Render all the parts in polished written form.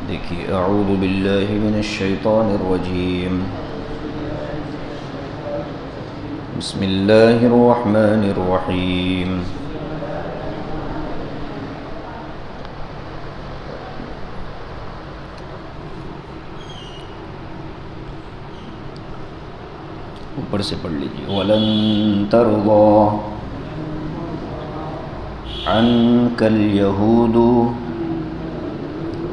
دیکھیے اعوذ باللہ من الشیطان الرجیم بسم اللہ الرحمن الرحیم اوپر سے پڑھ لیجیے وَلَن تَرْضَىٰ عَنْكَ الْيَهُودُ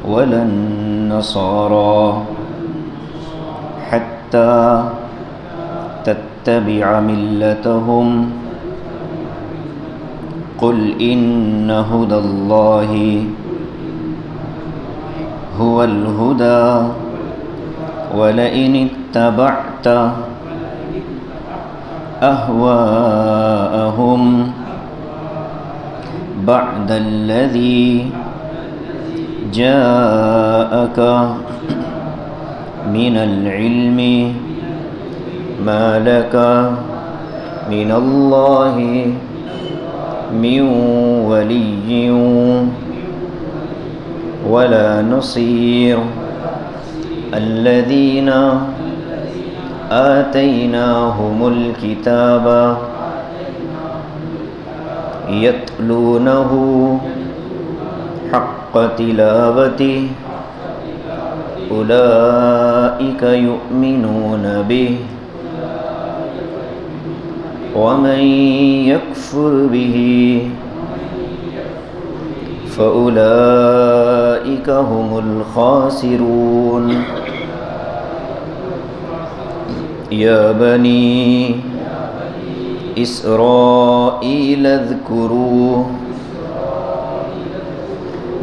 وَلَا النَّصَارَىٰ حَتَّىٰ تَتَّبِعَ مِلَّتَهُمْ قُلْ إِنَّ هُدَى اللَّهِ هُوَ الْهُدَىٰ وَلَئِنِ اتَّبَعْتَ أهواءهم بعد الذي جاءك من العلم ما لك من الله من ولي ولا نصير الذين آتيناهم الكتاب يتلونه حق تلاوته أولئك يؤمنون به ومن يكفر به فأولئك هم الخاسرون يا بني إسرائيل اذكروا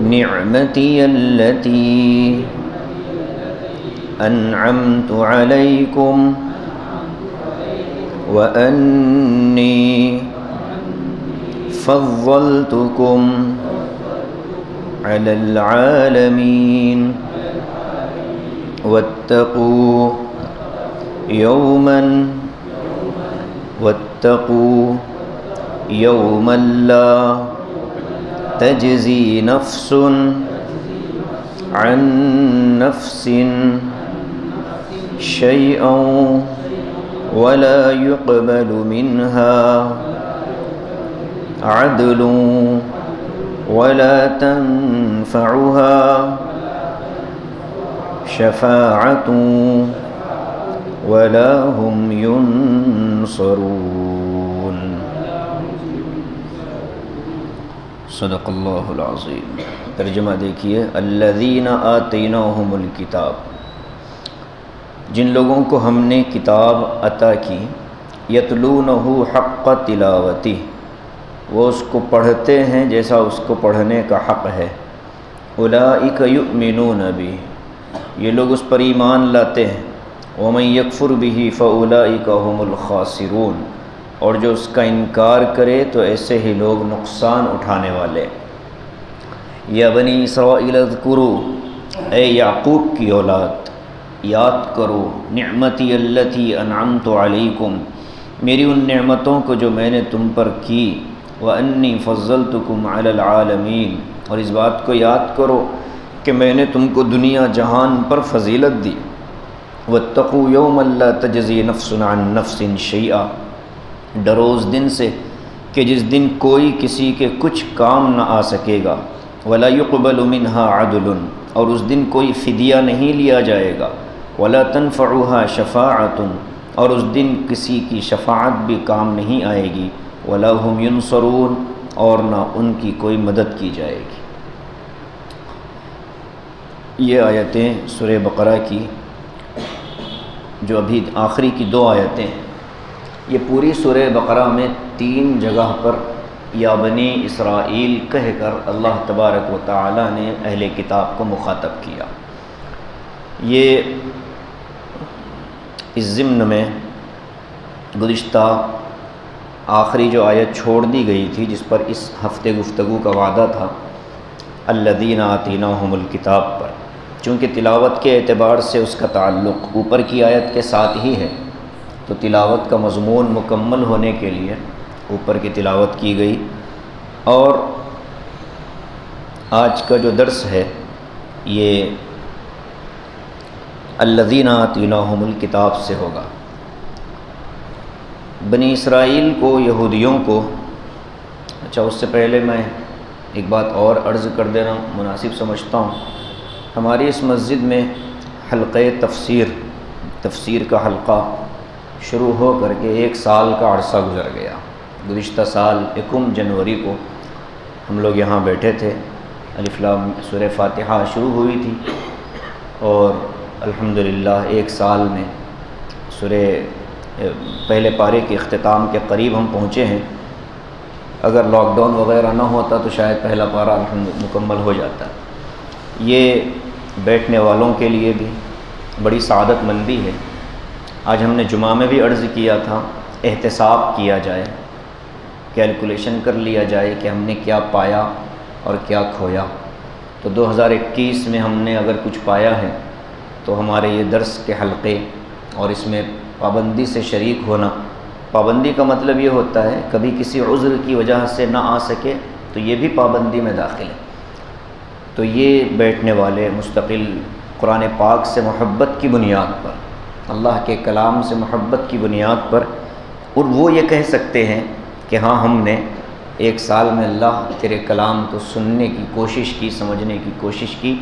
نعمتي التي أنعمت عليكم وأني فضلتكم على العالمين واتقوا يوما لا تجزي نفس عن نفس شيئا ولا يقبل منها عدل ولا تنفعها شفاعة ولا هم ينصرون صدق اللہ العظیم۔ ترجمہ دیکھیے الذین آتیناہم الکتاب، جن لوگوں کو ہم نے کتاب عطا کی، یتلونہ حق تلاوتہ، وہ اس کو پڑھتے ہیں جیسا اس کو پڑھنے کا حق ہے، اولئک یؤمنون بہ، یہ لوگ اس پر ایمان لاتے ہیں، وَمَن يَكْفُرْ بِهِ فَأُولَئِكَ هُمُ الْخَاسِرُونَ، اور جو اس کا انکار کرے تو ایسے ہی لوگ نقصان اٹھانے والے۔ یا بنی اسرائیل اذکروا، اے یعقوب کی اولاد یاد کرو، نعمتی التی انعمت علیکم، میری ان نعمتوں کو جو میں نے تم پر کی، وَأَنِّي فَضَّلْتُكُمْ عَلَى الْعَالَمِينَ، اور اس بات کو یاد کرو کہ میں نے تم کو دنیا جہان پر فضیلت دی، وَاتَّقُوا يَوْمًا لَا تَجْزِي نَفْسٌ عَن نَفْسٍ شَيْئًا، ڈرو اس دن سے کہ جس دن کوئی کسی کے کچھ کام نہ آ سکے گا، وَلَا يُقْبَلُ مِنْهَا عَدْلٌ، اور اس دن کوئی فدیہ نہیں لیا جائے گا، وَلَا تَنْفَعُهَا شَفَاعَةٌ، اور اس دن کسی کی شفاعت بھی کام نہیں آئے گی، وَلَا هُمْ يُنصَرُونَ، اور نہ ان کی کوئی مدد کی جائے گی۔ یہ آیتیں سورہ بقرہ کی جو ابھی آخری کی دو آیتیں ہیں، یہ پوری سورہ بقرہ میں 3 جگہ پر یا بنی اسرائیل کہہ کر اللہ تبارک و تعالی نے اہل کتاب کو مخاطب کیا۔ یہ اس ضمن میں گزشتہ آخری جو آیت چھوڑ دی گئی تھی جس پر اس ہفتے گفتگو کا وعدہ تھا، الذین آتیناہم الکتاب پر، چونکہ تلاوت کے اعتبار سے اس کا تعلق اوپر کی آیت کے ساتھ ہی ہے، تو تلاوت کا مضمون مکمل ہونے کے لیے اوپر کی تلاوت کی گئی۔ اور آج کا جو درس ہے یہ الذین آتیناہم الکتاب سے ہوگا۔ بنی اسرائیل کو، یہودیوں کو، اچھا اس سے پہلے میں ایک بات اور عرض کر دینا مناسب سمجھتا ہوں۔ ہماری اس مسجد میں حلقہ تفسیر کا حلقہ شروع ہو کر کے 1 سال کا عرصہ گزر گیا۔ گزشتہ سال 1 جنوری کو ہم لوگ یہاں بیٹھے تھے، الف لام سورہ فاتحہ شروع ہوئی تھی، اور الحمدللہ 1 سال میں سورہ پہلے پارے کے اختتام کے قریب ہم پہنچے ہیں۔ اگر لاک ڈاؤن وغیرہ نہ ہوتا تو شاید پہلا پارہ مکمل ہو جاتا۔ یہ بیٹھنے والوں کے لیے بھی بڑی سعادت مندی ہے۔ آج ہم نے جمعہ میں بھی عرض کیا تھا، احتساب کیا جائے، کیلکولیشن کر لیا جائے کہ ہم نے کیا پایا اور کیا کھویا۔ تو 2021 میں ہم نے اگر کچھ پایا ہے تو ہمارے یہ درس کے حلقے اور اس میں پابندی سے شریک ہونا۔ پابندی کا مطلب یہ ہوتا ہے کبھی کسی عذر کی وجہ سے نہ آ سکے تو یہ بھی پابندی میں داخل ہے۔ تو یہ بیٹھنے والے مستقل قرآن پاک سے محبت کی بنیاد پر، اللہ کے کلام سے محبت کی بنیاد پر، اور وہ یہ کہہ سکتے ہیں کہ ہاں ہم نے 1 سال میں اللہ تیرے کلام کو سننے کی کوشش کی، سمجھنے کی کوشش کی،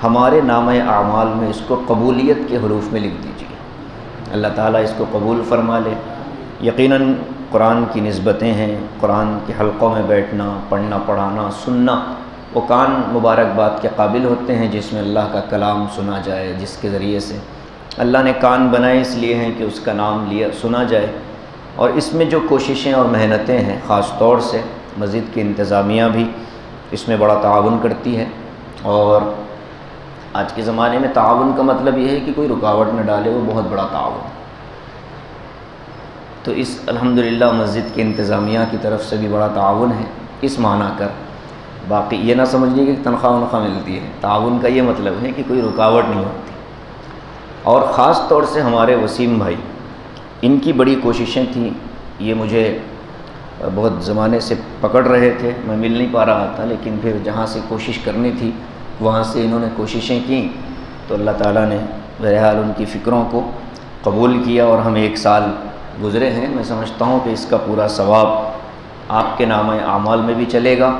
ہمارے نامہ اعمال میں اس کو قبولیت کے حروف میں لکھ دیجیے، اللہ تعالیٰ اس کو قبول فرما لے۔ یقیناً قرآن کی نسبتیں ہیں، قرآن کے حلقوں میں بیٹھنا، پڑھنا، پڑھانا، سننا، وہ کان مبارکباد کے قابل ہوتے ہیں جس میں اللہ کا کلام سنا جائے، جس کے ذریعے سے اللہ نے کان بنائے اس لیے ہیں کہ اس کا نام سنا جائے۔ اور اس میں جو کوششیں اور محنتیں ہیں، خاص طور سے مسجد کی انتظامیہ بھی اس میں بڑا تعاون کرتی ہے، اور آج کے زمانے میں تعاون کا مطلب یہ ہے کہ کوئی رکاوٹ نہ ڈالے، وہ بہت بڑا تعاون۔ تو اس الحمدللہ مسجد کی انتظامیہ کی طرف سے بھی بڑا تعاون ہے اس معنی کر، باقی یہ نہ سمجھیے کہ تنخواہ ملتی ہے، تعاون کا یہ مطلب ہے کہ کوئی رکاوٹ نہیں ہوتی۔ اور خاص طور سے ہمارے وسیم بھائی، ان کی بڑی کوششیں تھیں، یہ مجھے بہت زمانے سے پکڑ رہے تھے، میں مل نہیں پا رہا تھا، لیکن پھر جہاں سے کوشش کرنی تھی وہاں سے انہوں نے کوششیں کیں، تو اللہ تعالیٰ نے بہرحال ان کی فکروں کو قبول کیا، اور ہم 1 سال گزرے ہیں۔ میں سمجھتا ہوں کہ اس کا پورا ثواب آپ کے نامہ اعمال میں بھی چلے گا،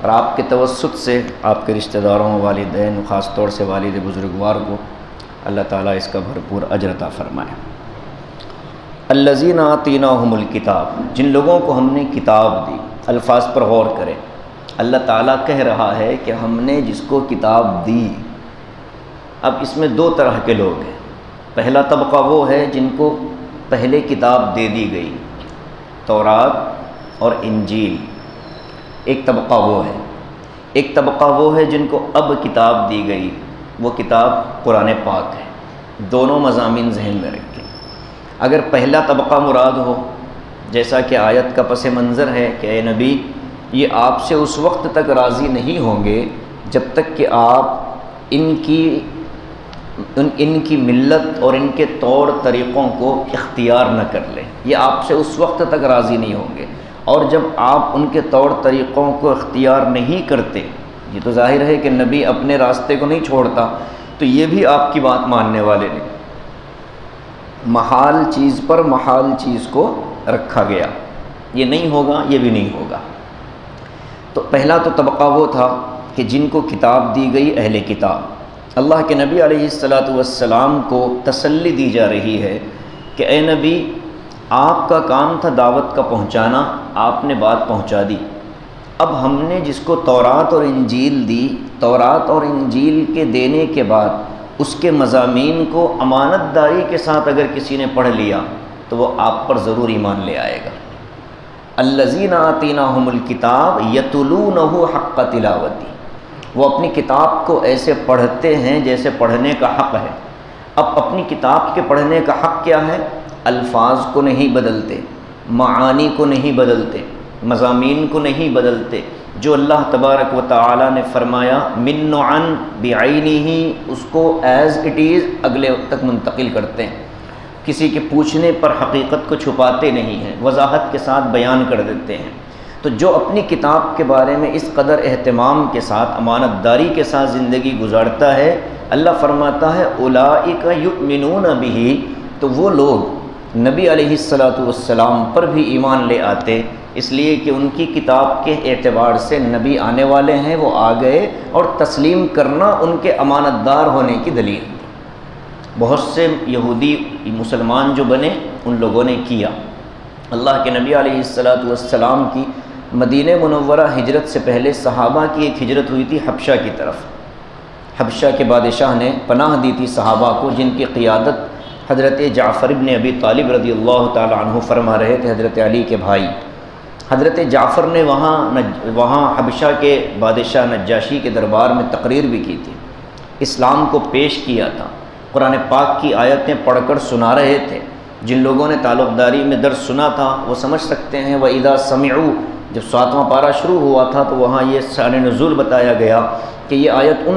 اور آپ کے توسط سے آپ کے رشتہ داروں، والدین، خاص طور سے والد بزرگوار کو اللہ تعالیٰ اس کا بھرپور اجر عطا فرمائے۔ الذین آتیناہم الکتاب، جن لوگوں کو ہم نے کتاب دی، الفاظ پر غور کریں۔ اللہ تعالیٰ کہہ رہا ہے کہ ہم نے جس کو کتاب دی۔ اب اس میں 2 طرح کے لوگ ہیں۔ پہلا طبقہ وہ ہے جن کو پہلے کتاب دے دی گئی، تورات اور انجیل، ایک طبقہ وہ ہے۔ ایک طبقہ وہ ہے جن کو اب کتاب دی گئی، وہ کتاب قرآن پاک ہے۔ دونوں مضامین ذہن میں رکھیں۔ اگر پہلا طبقہ مراد ہو، جیسا کہ آیت کا پس منظر ہے کہ اے نبی، یہ آپ سے اس وقت تک راضی نہیں ہوں گے جب تک کہ آپ ان کی ملت اور ان کے طور طریقوں کو اختیار نہ کر لیں۔ یہ آپ سے اس وقت تک راضی نہیں ہوں گے، اور جب آپ ان کے طور طریقوں کو اختیار نہیں کرتے، یہ تو ظاہر ہے کہ نبی اپنے راستے کو نہیں چھوڑتا، تو یہ بھی آپ کی بات ماننے والے نہیں۔ محال چیز پر محال چیز کو رکھا گیا، یہ نہیں ہوگا، یہ بھی نہیں ہوگا۔ تو پہلا تو طبقہ وہ تھا کہ جن کو کتاب دی گئی، اہل کتاب۔ اللہ کے نبی علیہ السلام کو تسلی دی جا رہی ہے کہ اے نبی، آپ کا کام تھا دعوت کا پہنچانا، آپ نے بات پہنچا دی۔ اب ہم نے جس کو تورات اور انجیل دی، تورات اور انجیل کے دینے کے بعد اس کے مضامین کو امانت داری کے ساتھ اگر کسی نے پڑھ لیا تو وہ آپ پر ضرور ایمان لے آئے گا۔ الذین آتیناہم الکتاب یتلونہ حق تلاوتی، وہ اپنی کتاب کو ایسے پڑھتے ہیں جیسے پڑھنے کا حق ہے۔ اب اپنی کتاب کے پڑھنے کا حق کیا ہے؟ الفاظ کو نہیں بدلتے، معانی کو نہیں بدلتے، مضامین کو نہیں بدلتے، جو اللہ تبارک و تعالی نے فرمایا من عن بعینہ، اس کو ایز اٹ از اگلے وقت تک منتقل کرتے ہیں، کسی کے پوچھنے پر حقیقت کو چھپاتے نہیں ہیں، وضاحت کے ساتھ بیان کر دیتے ہیں۔ تو جو اپنی کتاب کے بارے میں اس قدر اہتمام کے ساتھ، امانت داری کے ساتھ زندگی گزارتا ہے، اللہ فرماتا ہے اولئک یؤمنون بہ، تو وہ لوگ نبی علیہ السلام پر بھی ایمان لے آتے، اس لیے کہ ان کی کتاب کے اعتبار سے نبی آنے والے ہیں، وہ آ گئے، اور تسلیم کرنا ان کے امانت دار ہونے کی دلیل۔ بہت سے یہودی مسلمان جو بنے ان لوگوں نے کیا۔ اللہ کے نبی علیہ السلام کی مدینہ منورہ ہجرت سے پہلے صحابہ کی ایک ہجرت ہوئی تھی حبشہ کی طرف۔ حبشہ کے بادشاہ نے پناہ دی تھی صحابہ کو، جن کی قیادت حضرت جعفر ابن ابی طالب رضی اللہ تعالی عنہ فرما رہے تھے، حضرت علی کے بھائی۔ حضرت جعفر نے وہاں حبشہ کے بادشاہ نجاشی کے دربار میں تقریر بھی کی تھی، اسلام کو پیش کیا تھا، قرآن پاک کی آیتیں پڑھ کر سنا رہے تھے۔ جن لوگوں نے تعلق داری میں درس سنا تھا وہ سمجھ سکتے ہیں۔ وَإِذَا سَمِعُوا، جب 7واں پارہ شروع ہوا تھا تو وہاں یہ شان نزول بتایا گیا کہ یہ آیت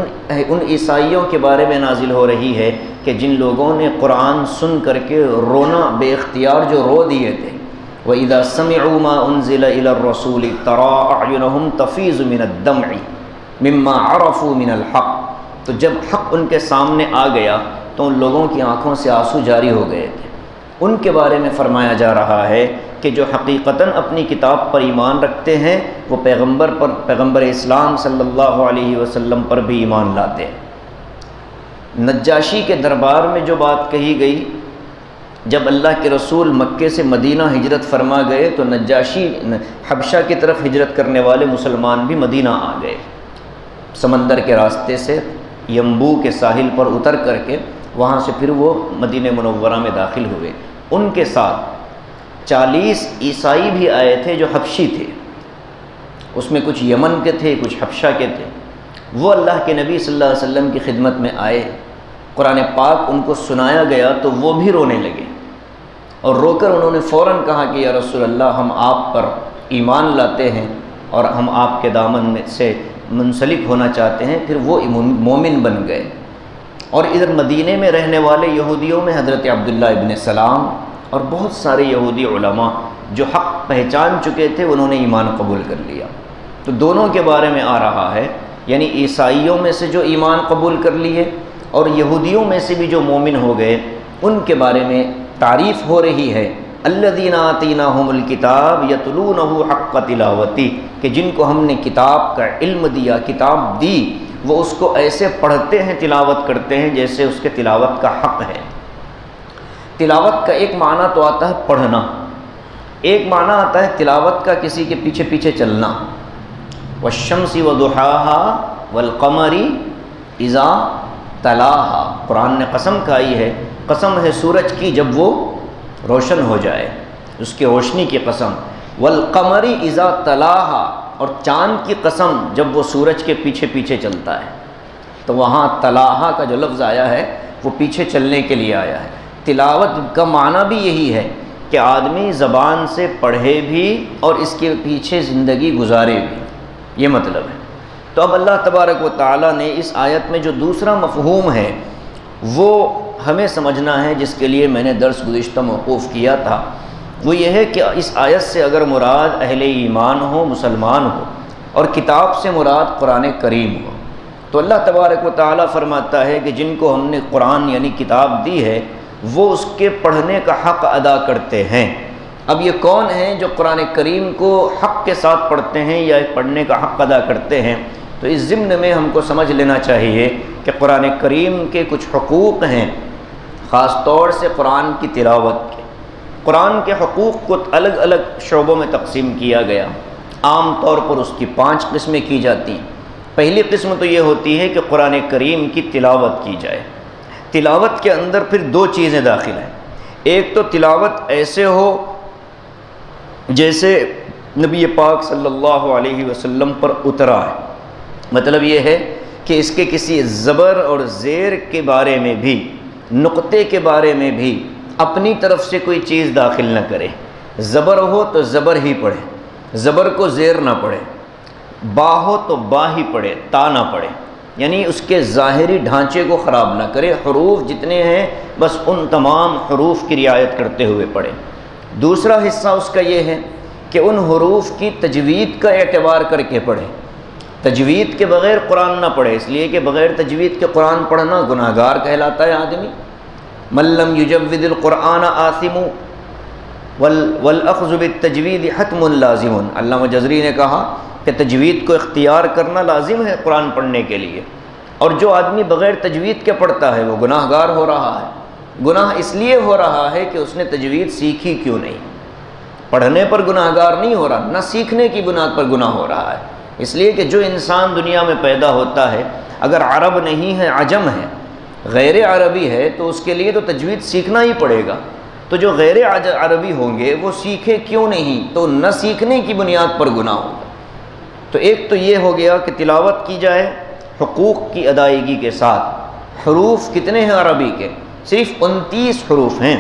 ان عیسائیوں کے بارے میں نازل ہو رہی ہے کہ جن لوگوں نے قرآن سن کر کے رونا بے اختیار جو رو دیے تھے۔ وَإِذَا سَمِعُوا مَا أُنزِلَ إِلَى الرَّسُولِ تَرَىٰ أَعْيُنَهُمْ تَفِيضُ مِنَ الدَّمْعِ مِمَّا عَرَفُوا مِنَ الْحَقِّ، تو جب حق ان کے سامنے آ گیا تو ان لوگوں کی آنکھوں سے آنسو جاری ہو گئے تھے۔ ان کے بارے میں فرمایا جا رہا ہے کہ جو حقیقتاً اپنی کتاب پر ایمان رکھتے ہیں وہ پیغمبر اسلام صلی اللہ علیہ وسلم پر بھی ایمان لاتے ہیں۔ نجاشی کے دربار میں جو بات کہی گئی، جب اللہ کے رسول مکے سے مدینہ ہجرت فرما گئے تو نجاشی حبشہ کی طرف ہجرت کرنے والے مسلمان بھی مدینہ آ گئے، سمندر کے راستے سے ینبوع کے ساحل پر اتر کر کے وہاں سے پھر وہ مدینہ منورہ میں داخل ہوئے۔ ان کے ساتھ 40 عیسائی بھی آئے تھے جو حبشی تھے، اس میں کچھ یمن کے تھے، کچھ حبشہ کے تھے۔ وہ اللہ کے نبی صلی اللہ علیہ وسلم کی خدمت میں آئے، قرآن پاک ان کو سنایا گیا تو وہ بھی رونے لگے، اور رو کر انہوں نے فوراً کہا کہ یا رسول اللہ، ہم آپ پر ایمان لاتے ہیں اور ہم آپ کے دامن میں سے منسلک ہونا چاہتے ہیں۔ پھر وہ مومن بن گئے۔ اور ادھر مدینے میں رہنے والے یہودیوں میں حضرت عبداللہ ابن سلام اور بہت سارے یہودی علماء جو حق پہچان چکے تھے انہوں نے ایمان قبول کر لیا۔ تو دونوں کے بارے میں آ رہا ہے، یعنی عیسائیوں میں سے جو ایمان قبول کر لیے اور یہودیوں میں سے بھی جو مومن ہو گئے، ان کے بارے میں تعریف ہو رہی ہے۔ الذین آتیناہم الکتاب یتلونہ حق تلاوتہ، کہ جن کو ہم نے کتاب کا علم دیا، کتاب دی، وہ اس کو ایسے پڑھتے ہیں، تلاوت کرتے ہیں جیسے اس کے تلاوت کا حق ہے۔ تلاوت کا ایک معنی تو آتا ہے پڑھنا، ایک معنی آتا ہے تلاوت کا کسی کے پیچھے پیچھے چلنا۔ والشمس وضحاها والقمر اذا تلاها، قرآن نے قسم کھائی ہے، قسم ہے سورج کی جب وہ روشن ہو جائے، اس کی روشنی کی قسم۔ والقمر اذا تلاها، اور چاند کی قسم جب وہ سورج کے پیچھے پیچھے چلتا ہے۔ تو وہاں تلاہا کا جو لفظ آیا ہے وہ پیچھے چلنے کے لیے آیا ہے۔ تلاوت کا معنی بھی یہی ہے کہ آدمی زبان سے پڑھے بھی اور اس کے پیچھے زندگی گزارے بھی، یہ مطلب ہے۔ تو اب اللہ تبارک و تعالیٰ نے اس آیت میں جو دوسرا مفہوم ہے وہ ہمیں سمجھنا ہے، جس کے لیے میں نے درس گزشتہ موقوف کیا تھا، وہ یہ ہے کہ اس آیت سے اگر مراد اہل ایمان ہو، مسلمان ہو، اور کتاب سے مراد قرآن کریم ہو، تو اللہ تبارک و تعالیٰ فرماتا ہے کہ جن کو ہم نے قرآن یعنی کتاب دی ہے وہ اس کے پڑھنے کا حق ادا کرتے ہیں۔ اب یہ کون ہیں جو قرآن کریم کو حق کے ساتھ پڑھتے ہیں یا پڑھنے کا حق ادا کرتے ہیں؟ تو اس ضمن میں ہم کو سمجھ لینا چاہیے کہ قرآن کریم کے کچھ حقوق ہیں، خاص طور سے قرآن کی تلاوت کے۔ قرآن کے حقوق کو الگ الگ شعبوں میں تقسیم کیا گیا، عام طور پر اس کی 5 قسمیں کی جاتی ہیں۔ پہلی قسم تو یہ ہوتی ہے کہ قرآن کریم کی تلاوت کی جائے۔ تلاوت کے اندر پھر 2 چیزیں داخل ہیں۔ ایک تو تلاوت ایسے ہو جیسے نبی پاک صلی اللہ علیہ وسلم پر اترا ہے، مطلب یہ ہے کہ اس کے کسی زبر اور زیر کے بارے میں بھی، نقطے کے بارے میں بھی اپنی طرف سے کوئی چیز داخل نہ کرے۔ زبر ہو تو زبر ہی پڑھے، زبر کو زیر نہ پڑھے، با ہو تو با ہی پڑھے، تا نہ پڑھے، یعنی اس کے ظاہری ڈھانچے کو خراب نہ کرے، حروف جتنے ہیں بس ان تمام حروف کی رعایت کرتے ہوئے پڑھے۔ دوسرا حصہ اس کا یہ ہے کہ ان حروف کی تجوید کا اعتبار کر کے پڑھے، تجوید کے بغیر قرآن نہ پڑھے، اس لیے کہ بغیر تجوید کے قرآن پڑھنا گناہ گار کہلاتا ہے آدمی۔ من لم یجود القرآن آثم والاخذ بالتجوید حتم لازم۔ علامہ جزری نے کہا کہ تجوید کو اختیار کرنا لازم ہے قرآن پڑھنے کے لیے، اور جو آدمی بغیر تجوید کے پڑھتا ہے وہ گناہ گار ہو رہا ہے۔ گناہ اس لیے ہو رہا ہے کہ اس نے تجوید سیکھی کیوں نہیں، پڑھنے پر گناہ گار نہیں ہو رہا، نہ سیکھنے کی بنیاد پر گناہ ہو رہا ہے۔ اس لیے کہ جو انسان دنیا میں پیدا ہوتا ہے اگر عرب نہیں ہے، عجم ہے، غیر عربی ہے، تو اس کے لیے تو تجوید سیکھنا ہی پڑے گا۔ تو جو غیر عربی ہوں گے وہ سیکھے کیوں نہیں، تو نہ سیکھنے کی بنیاد پر گناہ ہوگا۔ تو ایک تو یہ ہو گیا کہ تلاوت کی جائے حقوق کی ادائیگی کے ساتھ۔ حروف کتنے ہیں عربی کے؟ صرف 29 حروف ہیں۔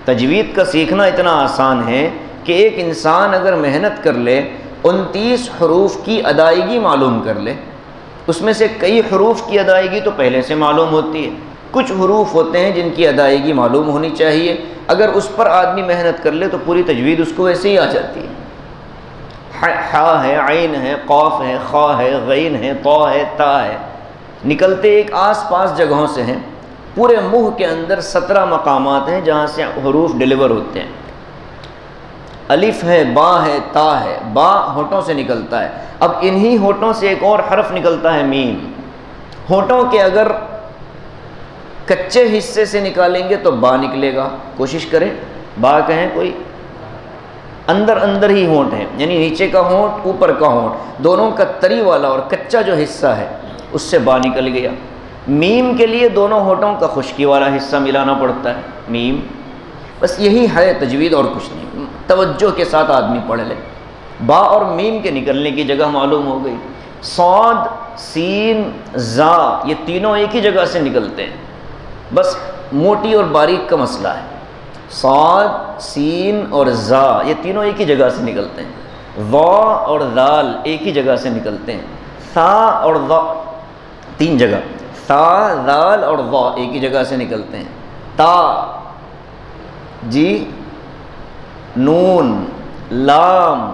تجوید کا سیکھنا اتنا آسان ہے کہ ایک انسان اگر محنت کر لے 29 حروف کی ادائیگی معلوم کر لے، اس میں سے کئی حروف کی ادائیگی تو پہلے سے معلوم ہوتی ہے، کچھ حروف ہوتے ہیں جن کی ادائیگی معلوم ہونی چاہیے، اگر اس پر آدمی محنت کر لے تو پوری تجوید اس کو ویسے ہی آ جاتی ہے۔ حا ہے، عین ہے، قاف ہے، خا ہے، غین ہے، طا ہے، تا ہے، نکلتے ایک آس پاس جگہوں سے ہیں۔ پورے منہ کے اندر 17 مقامات ہیں جہاں سے حروف ڈیلیور ہوتے ہیں۔ الف ہے، با ہے، تا ہے، با ہونٹوں سے نکلتا ہے۔ اب انہی ہونٹوں سے ایک اور حرف نکلتا ہے میم۔ ہونٹوں کے اگر کچے حصے سے نکالیں گے تو با نکلے گا، کوشش کریں با کہیں کوئی، اندر ہی ہونٹ ہے، یعنی نیچے کا ہونٹ اوپر کا ہونٹ دونوں کا تری والا اور کچا جو حصہ ہے اس سے با نکل گیا۔ میم کے لیے دونوں ہونٹوں کا خشکی والا حصہ ملانا پڑتا ہے، میم۔ بس یہی ہے تجوید اور کچھ نہیں، توجہ کے ساتھ آدمی پڑھ لے۔ با اور میم کے نکلنے کی جگہ معلوم ہو گئی۔ صاد، سین، زا یہ تینوں ایک ہی جگہ سے نکلتے ہیں، بس موٹی اور باریک کا مسئلہ ہے۔ صاد، سین اور زا یہ تینوں ایک ہی جگہ سے نکلتے ہیں۔ وا اور دال ایک ہی جگہ سے نکلتے ہیں۔ ثا اور ضا 3 جگہ، ثا، دال اور ضا ایک ہی جگہ سے نکلتے ہیں۔ تا، جی، نون، لام،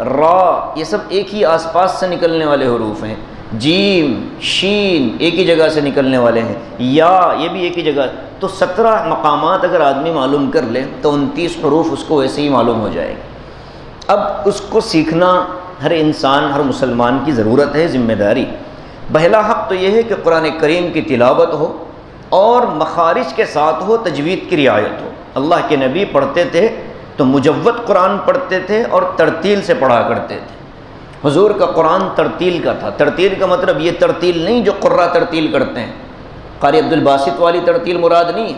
را یہ سب ایک ہی آس پاس سے نکلنے والے حروف ہیں۔ جیم، شین ایک ہی جگہ سے نکلنے والے ہیں۔ یا یہ بھی ایک ہی جگہ۔ تو 17 مقامات اگر آدمی معلوم کر لے تو 29 حروف اس کو ویسے ہی معلوم ہو جائے گی۔ اب اس کو سیکھنا ہر انسان، ہر مسلمان کی ضرورت ہے، ذمہ داری۔ پہلا حق تو یہ ہے کہ قرآن کریم کی تلاوت ہو اور مخارج کے ساتھ ہو، تجوید کی رعایت ہو۔ اللہ کے نبی پڑھتے تھے تو مجود قرآن پڑھتے تھے اور ترتیل سے پڑھا کرتے تھے۔ حضور کا قرآن ترتیل کا تھا۔ ترتیل کا مطلب یہ ترتیل نہیں جو قراء ترتیل کرتے ہیں، قاری عبد الباسط والی ترتیل مراد نہیں،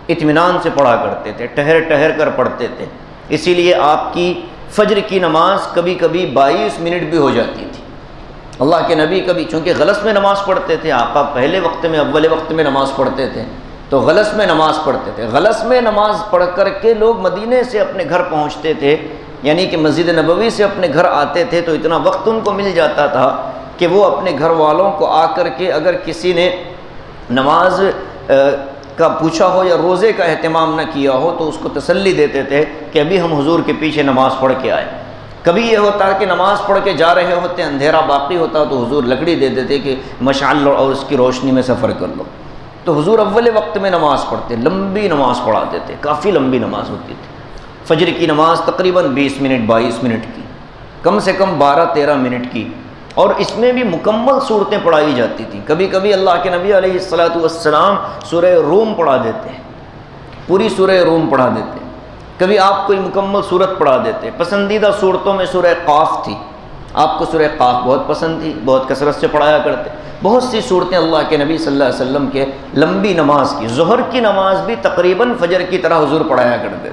اطمینان سے پڑھا کرتے تھے، ٹھہر ٹھہر کر پڑھتے تھے۔ اسی لیے آپ کی فجر کی نماز کبھی کبھی 22 منٹ بھی ہو جاتی تھی۔ اللہ کے نبی کبھی، چونکہ غلس میں نماز پڑھتے تھے، آقا پہلے وقت میں، اول وقت میں نماز پڑھتے تھے، تو غلس میں نماز پڑھتے تھے۔ غلس میں نماز پڑھ کر کے لوگ مدینے سے اپنے گھر پہنچتے تھے، یعنی کہ مسجد نبوی سے اپنے گھر آتے تھے، تو اتنا وقت ان کو مل جاتا تھا کہ وہ اپنے گھر والوں کو آ کر کے اگر کسی نے نماز کا پوچھا ہو یا روزے کا اہتمام نہ کیا ہو تو اس کو تسلی دیتے تھے کہ ابھی ہم حضور کے پیچھے نماز پڑھ کے آئے۔ کبھی یہ ہوتا کہ نماز پڑھ کے جا رہے ہوتے، اندھیرا باقی ہوتا تو حضور لکڑی دے دیتے کہ مشعل اور اس کی روشنی میں سفر کر لو۔ تو حضور اول وقت میں نماز پڑھتے، لمبی نماز پڑھاتے تھے، کافی لمبی نماز ہوتی تھی۔ فجر کی نماز تقریباً 20 منٹ 22 منٹ کی، کم سے کم 12-13 منٹ کی، اور اس میں بھی مکمل صورتیں پڑھائی جاتی تھیں۔ کبھی کبھی اللہ کے نبی علیہ الصلاۃ والسلام سورہ روم پڑھا دیتے ہیں، پوری سورہ روم پڑھا دیتے ہیں۔ کبھی آپ کوئی مکمل صورت پڑھا دیتے۔ پسندیدہ صورتوں میں سورہ قاف تھی، آپ کو سورہ قاف بہت پسند تھی، بہت کثرت سے پڑھایا کرتے۔ بہت سی صورتیں اللہ کے نبی صلی اللہ علیہ وسلم کے لمبی نماز کی، ظہر کی نماز بھی تقریباً فجر کی طرح حضور پڑھایا کرتے۔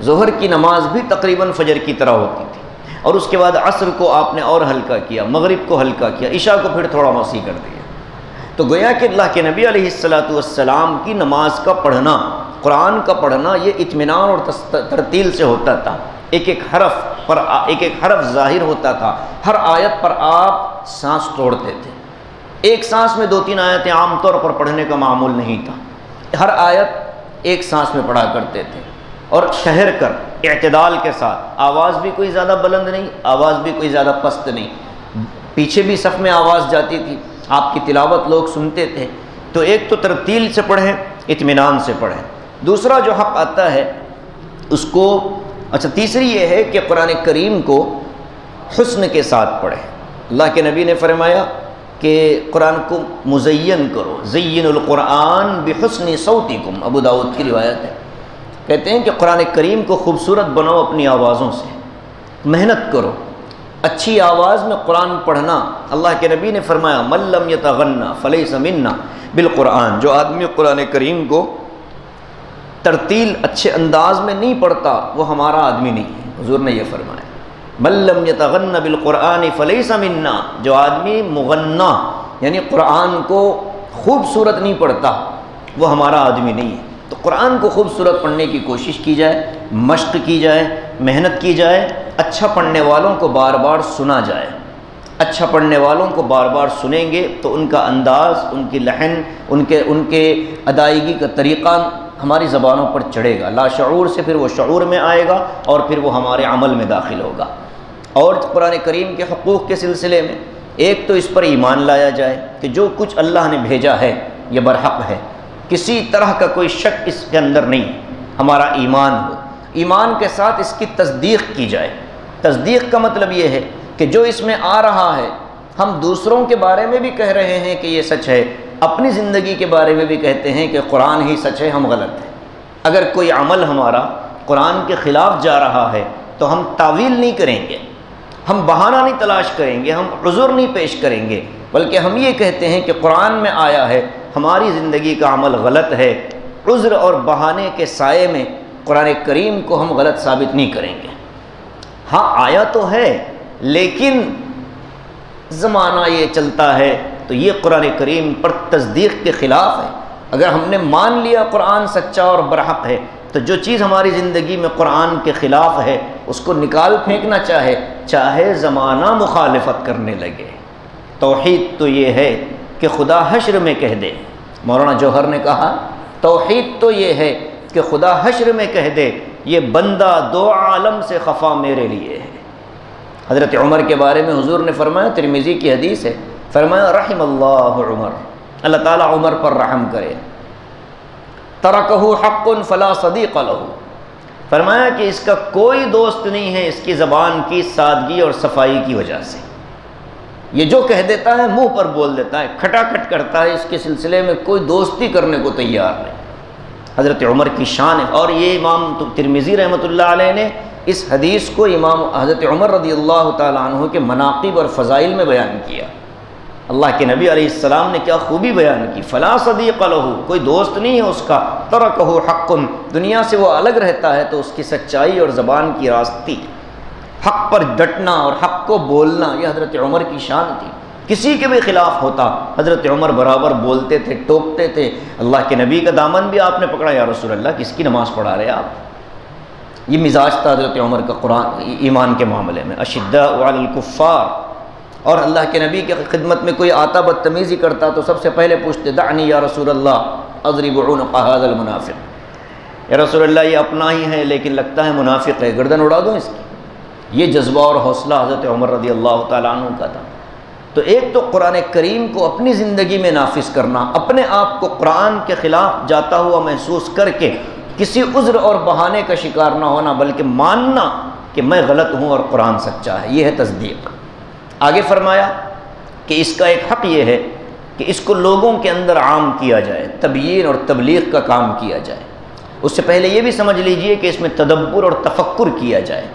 ظہر کی نماز بھی تقریباً فجر کی طرح ہوتی تھی، اور اس کے بعد عصر کو آپ نے اور ہلکا کیا، مغرب کو ہلکا کیا، عشاء کو پھر تھوڑا وسیع کر دیا۔ تو گویا کہ اللہ کے نبی علیہ الصلاۃ والسلام کی نماز کا پڑھنا، قرآن کا پڑھنا، یہ اطمینان اور ترتیل سے ہوتا تھا۔ ایک ایک حرف ظاہر ہوتا تھا، ہر آیت پر آپ سانس توڑتے تھے۔ ایک سانس میں 2-3 آیتیں عام طور پر پڑھنے کا معمول نہیں تھا، ہر آیت ایک سانس میں پڑھا کرتے تھے، اور ٹھہر کر اعتدال کے ساتھ، آواز بھی کوئی زیادہ بلند نہیں، آواز بھی کوئی زیادہ پست نہیں، پیچھے بھی صف میں آواز جاتی تھی، آپ کی تلاوت لوگ سنتے تھے، تو ایک تو ترتیل سے پڑھیں، اطمینان سے پڑھیں۔ دوسرا جو حق آتا ہے اس کو تیسری یہ ہے کہ قرآن کریم کو حسن کے ساتھ پڑھیں۔ اللہ کے نبی نے فرمایا کہ قرآن کو مزین کرو، زین القرآن بحسن صوتکم، ابو داؤد کی روایت ہے۔ کہتے ہیں کہ قرآن کریم کو خوبصورت بناؤ اپنی آوازوں سے، محنت کرو، اچھی آواز میں قرآن پڑھنا۔ اللہ کے نبی نے فرمایا من لم یتغنى فلیس منا بالقرآن، جو آدمی قرآن کریم کو ترتیل اچھے انداز میں نہیں پڑھتا وہ ہمارا آدمی نہیں ہے، حضور نے یہ فرمایا من لم یتغنى بالقرآن فلیس منا، جو آدمی مغنّا یعنی قرآن کو خوبصورت نہیں پڑھتا وہ ہمارا آدمی نہیں ہے۔ تو قرآن کو خوبصورت پڑھنے کی کوشش کی جائے، مشق کی جائے، محنت کی جائے، اچھا پڑھنے والوں کو بار بار سنا جائے۔ اچھا پڑھنے والوں کو بار بار سنیں گے تو ان کا انداز، ان کی لحن، ان کے ادائیگی کا طریقہ ہماری زبانوں پر چڑھے گا، لا شعور سے پھر وہ شعور میں آئے گا اور پھر وہ ہمارے عمل میں داخل ہوگا۔ اور قرآن کریم کے حقوق کے سلسلے میں ایک تو اس پر ایمان لایا جائے کہ جو کچھ اللہ نے بھیجا ہے یہ برحق ہے، کسی طرح کا کوئی شک اس کے اندر نہیں، ہمارا ایمان ہو، ایمان کے ساتھ اس کی تصدیق کی جائے۔ تصدیق کا مطلب یہ ہے کہ جو اس میں آ رہا ہے ہم دوسروں کے بارے میں بھی کہہ رہے ہیں کہ یہ سچ ہے، اپنی زندگی کے بارے میں بھی کہتے ہیں کہ قرآن ہی سچ ہے، ہم غلط ہیں۔ اگر کوئی عمل ہمارا قرآن کے خلاف جا رہا ہے تو ہم تعویل نہیں کریں گے، ہم بہانہ نہیں تلاش کریں گے، ہم عذر نہیں پیش کریں گے، بلکہ ہم یہ کہتے ہیں کہ قرآن میں آیا ہے، ہماری زندگی کا عمل غلط ہے۔ عذر اور بہانے کے سائے میں قرآن کریم کو ہم غلط ثابت نہیں کریں گے۔ ہاں آیا تو ہے لیکن زمانہ یہ چلتا ہے تو یہ قرآن کریم پر تصدیق کے خلاف ہے۔ اگر ہم نے مان لیا قرآن سچا اور برحق ہے تو جو چیز ہماری زندگی میں قرآن کے خلاف ہے اس کو نکال پھینکنا چاہے زمانہ مخالفت کرنے لگے۔ توحید تو یہ ہے کہ خدا حشر میں کہہ دے، مولانا جوہر نے کہا توحید تو یہ ہے کہ خدا حشر میں کہہ دے یہ بندہ دو عالم سے خفا میرے لیے ہے۔ حضرت عمر کے بارے میں حضور نے فرمایا، ترمذی کی حدیث ہے، فرمایا رحم اللہ عمر، اللہ تعالیٰ عمر پر رحم کرے، ترکہ حق فلا صدیق لہ، فرمایا کہ اس کا کوئی دوست نہیں ہے اس کی زبان کی سادگی اور صفائی کی وجہ سے، یہ جو کہہ دیتا ہے منہ پر بول دیتا ہے، کھٹا کھٹ کرتا ہے، اس کے سلسلے میں کوئی دوستی کرنے کو تیار نہیں۔ حضرت عمر کی شان ہے، اور یہ امام ترمذی رحمۃ اللہ علیہ نے اس حدیث کو امام حضرت عمر رضی اللہ تعالیٰ عنہ کے مناقب اور فضائل میں بیان کیا۔ اللہ کے نبی علیہ السلام نے کیا خوبی بیان کی، فلا صدیق لہ، کوئی دوست نہیں ہے اس کا، ترکہ حق، دنیا سے وہ الگ رہتا ہے تو اس کی سچائی اور زبان کی راستی، حق پر ڈٹنا اور حق کو بولنا، یہ حضرت عمر کی شان تھی۔ کسی کے بھی خلاف ہوتا حضرت عمر برابر بولتے تھے، ٹوکتے تھے۔ اللہ کے نبی کا دامن بھی آپ نے پکڑا، یا رسول اللہ کس کی نماز پڑھا رہے آپ؟ یہ مزاج تھا حضرت عمر کا قرآن ایمان کے معاملے میں، اشداء علی الکفار۔ اور اللہ کے نبی کی خدمت میں کوئی آتا بدتمیزی کرتا تو سب سے پہلے پوچھتے دعنی یا رسول اللہ اضرب عنق ھذا المنافق، یا رسول اللہ یہ اپنا ہی ہے لیکن لگتا ہے منافق ہے، گردن اڑا دوں اس کی۔ یہ جذبہ اور حوصلہ حضرت عمر رضی اللہ تعالیٰ عنہ کا تھا۔ تو ایک تو قرآن کریم کو اپنی زندگی میں نافذ کرنا، اپنے آپ کو قرآن کے خلاف جاتا ہوا محسوس کر کے کسی عذر اور بہانے کا شکار نہ ہونا، بلکہ ماننا کہ میں غلط ہوں اور قرآن سچا ہے، یہ ہے تصدیق۔ آگے فرمایا کہ اس کا ایک حق یہ ہے کہ اس کو لوگوں کے اندر عام کیا جائے، تبیین اور تبلیغ کا کام کیا جائے۔ اس سے پہلے یہ بھی سمجھ لیجئے کہ اس میں تدبر اور تفکر کیا جائے،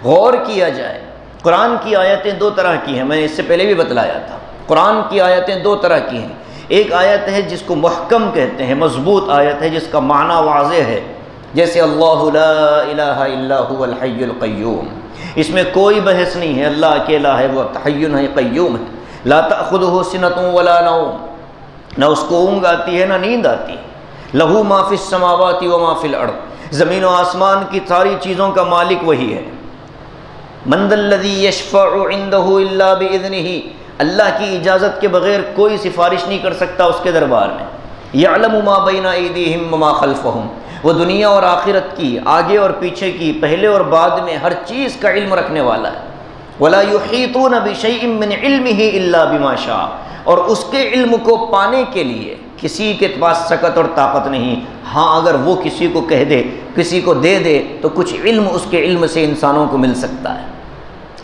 غور کیا جائے۔ قرآن کی آیتیں دو طرح کی ہیں، میں نے اس سے پہلے بھی بتلایا تھا۔ قرآن کی آیتیں دو طرح کی ہیں، ایک آیت ہے جس کو محکم کہتے ہیں، مضبوط آیت ہے جس کا معنی واضح ہے، جیسے اللہ لا الہ الا هو الحی القیوم، اس میں کوئی بحث نہیں ہے، اللہ اکیلا ہے، وہ حی ہے، قیوم ہے، لا تأخذہ سنۃ ولا نوم، نہ اس کو اونگ آتی ہے نہ نیند آتی، لہ ما فی السماوات و ما فی الارض، زمین و آسمان کی ساری چیزوں کا مالک وہی ہے۔ من ذا الذی یشفع عندہ الا باذنہ، اللہ کی اجازت کے بغیر کوئی سفارش نہیں کر سکتا اس کے دربار میں۔ یعلم ما بین ایدیہم وما خلفہم، وہ دنیا اور آخرت کی، آگے اور پیچھے کی، پہلے اور بعد میں ہر چیز کا علم رکھنے والا ہے۔ وَلَا يُحِيطُونَ بِشَيْءٍ مِّنْ عِلْمِهِ إِلَّا بِمَا شَاءَ، اور اس کے علم کو پانے کے لیے کسی کے پاس سکت اور طاقت نہیں۔ ہاں اگر وہ کسی کو کہہ دے، کسی کو دے دے، تو کچھ علم اس کے علم سے انسانوں کو مل سکتا ہے۔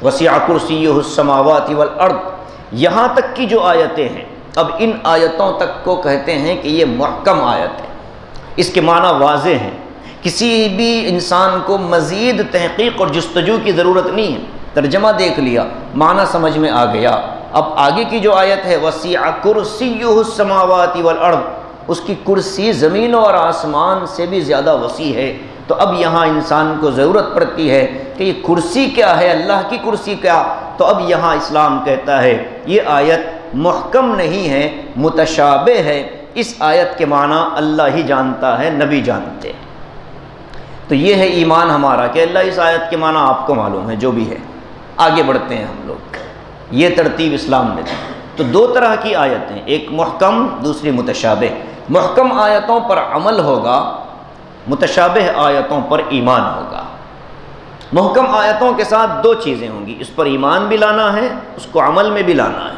وَسِعَ كُرْسِيُّهُ السَّمَاوَاتِ وَالْأَرْضِ، یہاں تک کی جو آیتیں ہیں، اب ان آیتوں تک کو کہتے ہیں کہ یہ محکم آیت ہے، اس کے معنی واضح ہیں، کسی بھی انسان کو مزید تحقیق اور جستجو کی ضرورت نہیں ہے۔ ترجمہ دیکھ لیا، معنی سمجھ میں آ گیا۔ اب آگے کی جو آیت ہے وَسِعَ كُرْسِيُّهُ السَّمَاوَاتِ وَالْأَرْضِ، اس کی کرسی زمینوں اور آسمان سے بھی زیادہ وسیع ہے۔ تو اب یہاں انسان کو ضرورت پڑتی ہے کہ یہ کرسی کیا ہے، اللہ کی کرسی کیا؟ تو اب یہاں اسلام کہتا ہے یہ آیت محکم نہیں ہے، متشابہ ہے، اس آیت کے معنی اللہ ہی جانتا ہے، نبی جانتے ہیں۔ تو یہ ہے ایمان ہمارا کہ اللہ اس آیت کے معنی آپ کو معلوم ہے، جو بھی ہے۔ آگے بڑھتے ہیں ہم لوگ، یہ ترتیب اسلام نے دی۔ تو دو طرح کی آیتیں، ایک محکم، دوسری متشابہ۔ محکم آیتوں پر عمل ہوگا، متشابہ آیتوں پر ایمان ہوگا۔ محکم آیتوں کے ساتھ دو چیزیں ہوں گی، اس پر ایمان بھی لانا ہے، اس کو عمل میں بھی لانا ہے۔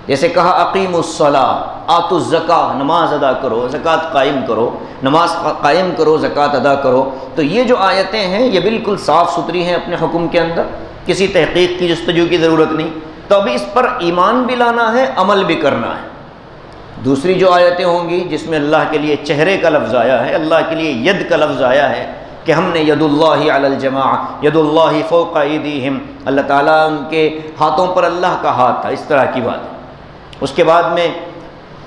جیسے کہا اقیموا الصلاۃ، آتوا الزکاۃ، نماز ادا کرو، زکوٰۃ قائم کرو، نماز قائم کرو، زکوٰۃ ادا کرو۔ تو یہ جو آیتیں ہیں یہ بالکل صاف ستھری ہیں اپنے حکم کے اندر، کسی تحقیق کی جستجو کی ضرورت نہیں۔ تو ابھی اس پر ایمان بھی لانا ہے، عمل بھی کرنا ہے۔ دوسری جو آیتیں ہوں گی جس میں اللہ کے لیے چہرے کا لفظ آیا ہے، اللہ کے لیے ید کا لفظ آیا ہے کہ ہم نے ید اللہ علی الجماع، ید اللہ فوق ایدیہم، اللہ تعالیٰ ان کے ہاتھوں پر اللہ کا ہاتھ تھا، اس طرح کی بات ہے۔ اس کے بعد میں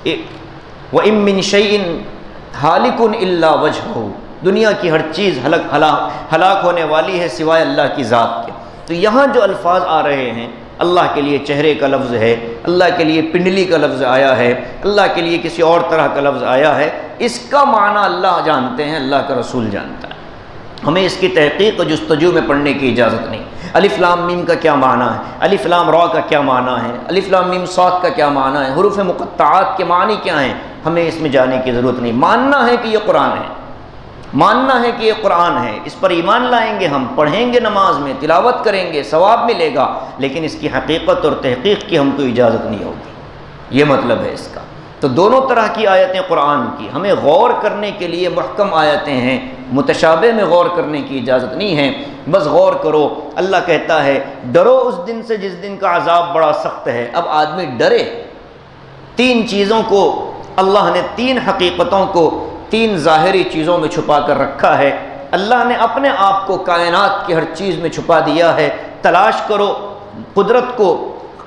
وَإِن مِّن شَيْءٍ ہَالِكٌ إِلَّا وَجْهُهُ، دنیا کی ہر چیز ہلاک ہونے والی ہے سوائے اللہ کی ذات کے۔ تو یہاں جو الفاظ آ رہے ہیں، اللہ کے لیے چہرے کا لفظ ہے، اللہ کے لیے پنڈلی کا لفظ آیا ہے، اللہ کے لیے کسی اور طرح کا لفظ آیا ہے، اس کا معنی اللہ جانتے ہیں، اللہ کا رسول جانتا ہے۔ ہمیں اس کی تحقیق و جستجو میں پڑھنے کی اجازت نہیں۔ الف لام میم کا کیا معنی ہے، الف لام را کا کیا معنی ہے، الف لام میم صاد کا کیا معنی ہے، حروف مقطعات کے معنی کیا ہیں، ہمیں اس میں جانے کی ضرورت نہیں۔ ماننا ہے کہ یہ قرآن ہے، ماننا ہے کہ یہ قرآن ہے، اس پر ایمان لائیں گے، ہم پڑھیں گے، نماز میں تلاوت کریں گے، ثواب ملے گا، لیکن اس کی حقیقت اور تحقیق کی ہم کو اجازت نہیں ہوگی۔ یہ مطلب ہے اس کا۔ تو دونوں طرح کی آیتیں قرآن کی، ہمیں غور کرنے کے لیے محکم آیتیں ہیں، متشابہ میں غور کرنے کی اجازت نہیں ہے۔ بس غور کرو، اللہ کہتا ہے ڈرو اس دن سے جس دن کا عذاب بڑا سخت ہے۔ اب آدمی ڈرے، تین چیزوں کو اللہ نے، تین حقیقتوں کو تین ظاہری چیزوں میں چھپا کر رکھا ہے۔ اللہ نے اپنے آپ کو کائنات کی ہر چیز میں چھپا دیا ہے۔ تلاش کرو، قدرت کو